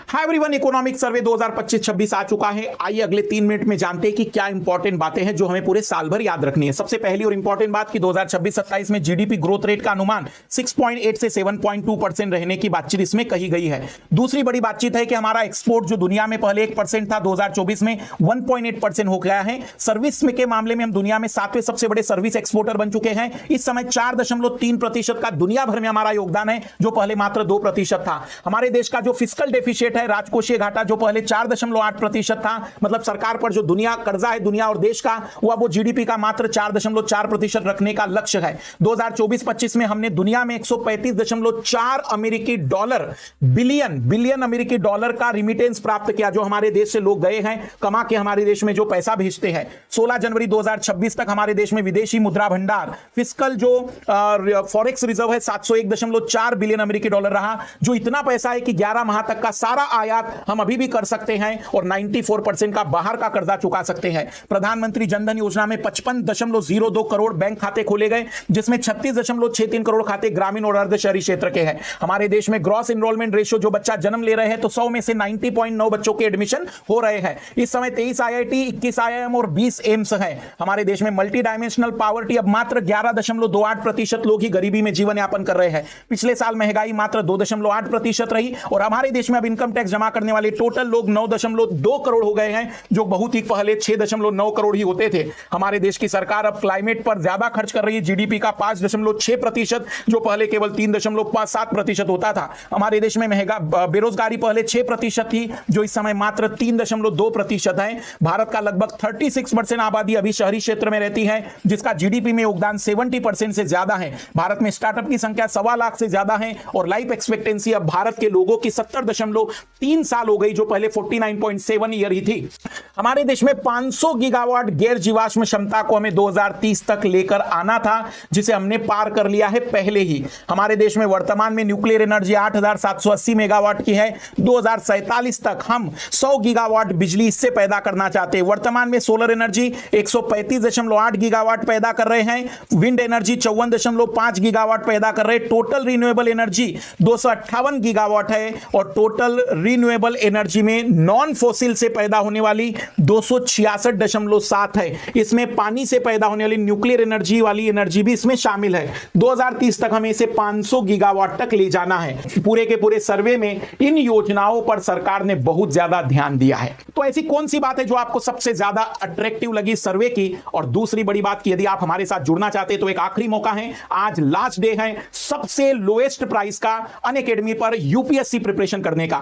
Hi everyone, economic survey 2025-26 आ चुका है। आइए अगले 3 मिनट में जानते हैं कि क्या इंपॉर्टेंट बातें हैं जो हमें पूरे साल भर याद रखनी है। सबसे पहली और इंपॉर्टेंट बात कि 2026-27 में जीडीपी ग्रोथ रेट का अनुमान 6.8 से 7.2% रहने की बातचीत इसमें कही गई है। दूसरी बड़ी बातचीत है कि हमारा एक्सपोर्ट जो दुनिया में पहले 1% था, 2024 में 1.8% हो गया है। सर्विस के मामले में हम दुनिया में 7वें सबसे बड़े सर्विस एक्सपोर्टर बन चुके हैं। इस समय 4.3% का दुनिया भर में हमारा योगदान है, जो पहले मात्र 2% था। हमारे देश का जो फिस्कल डेफिसिट है, राजकोषीय घाटा, जो पहले 4.8% था, मतलब सरकार पर जो दुनिया कर्जा है दुनिया और देश का, वो जीडीपी का मात्र 4.4% रखने का लक्ष्य है। 2024-25 में हमने दुनिया में 135.4 अमेरिकी डॉलर बिलियन अमेरिकी डॉलर का रिमिटेंस प्राप्त किया, जो हमारे देश से लोग गए हैं कमा के हमारे देश में जो पैसा भेजते हैं। 16 जनवरी 2026 तक हमारे देश में विदेशी मुद्रा भंडार, फिस्कल जो फॉरेक्स रिजर्व है, 701.4 बिलियन अमेरिकी डॉलर रहा, जो इतना पैसा है कि 11 माह तक का सारा आयात हम अभी भी कर सकते हैं और 94% का बाहर का कर्जा चुका सकते हैं। प्रधानमंत्री जनधन योजना में 55.02 करोड़ बैंक खाते खोले गए, जिसमें 36.63 करोड़ खाते ग्रामीण और अर्ध शहरी क्षेत्र के हैं। हमारे देश में ग्रॉस एनरोलमेंट रेशियो, जो बच्चा जन्म ले रहे हैं तो 100 में से 90.9 बच्चों के एडमिशन हो रहे हैं। इस समय 23 आईआईटी, 21 आईआईएम और 20 एम्स हैं। हमारे देश में मल्टी डायमेंशनल पॉवर्टी अब मात्र 11.28% लोग ही गरीबी में जीवन यापन कर रहे हैं। पिछले साल महंगाई मात्र 2.8% रही और हमारे देश में अब इनकम टैक्स जमा करने वाले टोटल लोग 9.2 करोड़ हो गए हैं, जो बहुत ही पहले 6.9 करोड़ ही होते थे। हमारे देश की सरकार अब क्लाइमेट पर ज्यादा खर्च कर रही है, जीडीपी का 5.6%, जो पहले केवल 3.7% होता था। हमारे देश में बेरोजगारी पहले 6% थी, जो इस समय मात्र 3.2% है। भारत का लगभग 36% आबादी अभी शहरी क्षेत्र में रहती है, जिसका जीडीपी में योगदान 70% से ज्यादा है। भारत में स्टार्टअप की संख्या 1.25 लाख से ज्यादा है और लाइफ एक्सपेक्टेंसी अब भारत के लोगों की 70.3 साल हो गई, जो पहले 49.7 ईयर ही थी। हमारे देश में 500 गीगावाट गैर जीवाश्म क्षमता को हमें 2030 तक लेकर आना था, जिसे हमने पार कर लिया है पहले ही। हमारे देश में वर्तमान में न्यूक्लियर एनर्जी 8,780 मेगावाट की है। 2047 तक हम 100 गीगावाट बिजली इससे पैदा करना चाहते हैं। वर्तमान में सोलर एनर्जी 135.8 गीगावाट पैदा कर रहे हैं, विंड एनर्जी 54.5 गीगावाट पैदा कर रहे हैं। टोटल रिन्यूएबल एनर्जी 258 गीगावाट है और टोटल रिन्यूएबल एनर्जी में नॉन फोसिल से पैदा होने वाली 266.7 है। इसमें पानी से पैदा होने वाली न्यूक्लियर एनर्जी वाली एनर्जी भी इसमें शामिल है। 2030 तक हमें इसे 500 गीगावाट तक ले जाना है। पूरे के पूरे सर्वे में इन योजनाओं पर सरकार ने बहुत ज्यादा ध्यान दिया है। तो ऐसी कौन सी बात है जो आपको सबसे ज्यादा अट्रैक्टिव लगी सर्वे की? और दूसरी बड़ी बात की, यदि आप हमारे साथ जुड़ना चाहते हैं तो एक आखिरी मौका है, आज लास्ट डे है सबसे लोएस्ट प्राइस का अनअकैडमी पर यूपीएससी प्रिपरेशन करने का।